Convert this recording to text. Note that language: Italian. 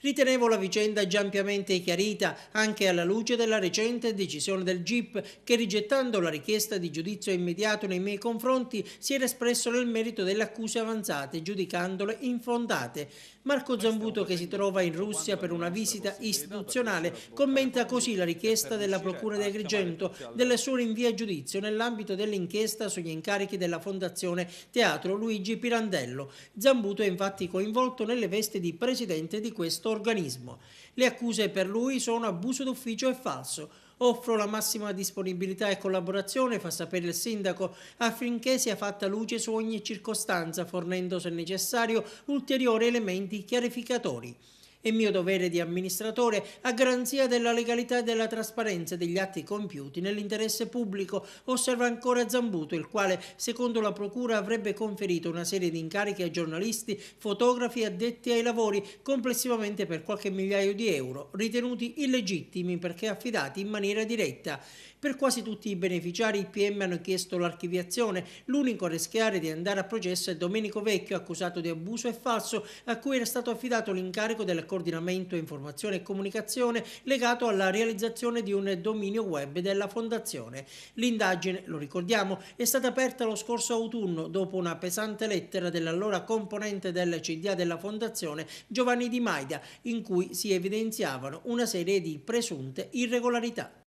Ritenevo la vicenda già ampiamente chiarita, anche alla luce della recente decisione del GIP che, rigettando la richiesta di giudizio immediato nei miei confronti, si era espresso nel merito delle accuse avanzate, giudicandole infondate. Marco Zambuto, che si trova in Russia per una visita istituzionale, commenta così la richiesta della Procura di Agrigento del suo rinvio a giudizio nell'ambito dell'inchiesta sugli incarichi della Fondazione Teatro Luigi Pirandello. Zambuto è infatti coinvolto nelle vesti di presidente di questo organismo. Le accuse per lui sono abuso d'ufficio e falso. Offro la massima disponibilità e collaborazione, fa sapere il sindaco, affinché sia fatta luce su ogni circostanza, fornendo, se necessario, ulteriori elementi chiarificatori. È mio dovere di amministratore, a garanzia della legalità e della trasparenza degli atti compiuti nell'interesse pubblico, osserva ancora Zambuto, il quale, secondo la Procura, avrebbe conferito una serie di incarichi a giornalisti, fotografi e addetti ai lavori, complessivamente per qualche migliaio di euro, ritenuti illegittimi perché affidati in maniera diretta. Per quasi tutti i beneficiari i PM hanno chiesto l'archiviazione. L'unico a rischiare di andare a processo è Domenico Vecchio, accusato di abuso e falso, a cui era stato affidato l'incarico del coordinamento informazione e comunicazione legato alla realizzazione di un dominio web della Fondazione. L'indagine, lo ricordiamo, è stata aperta lo scorso autunno dopo una pesante lettera dell'allora componente del CDA della Fondazione, Giovanni Di Maida, in cui si evidenziavano una serie di presunte irregolarità.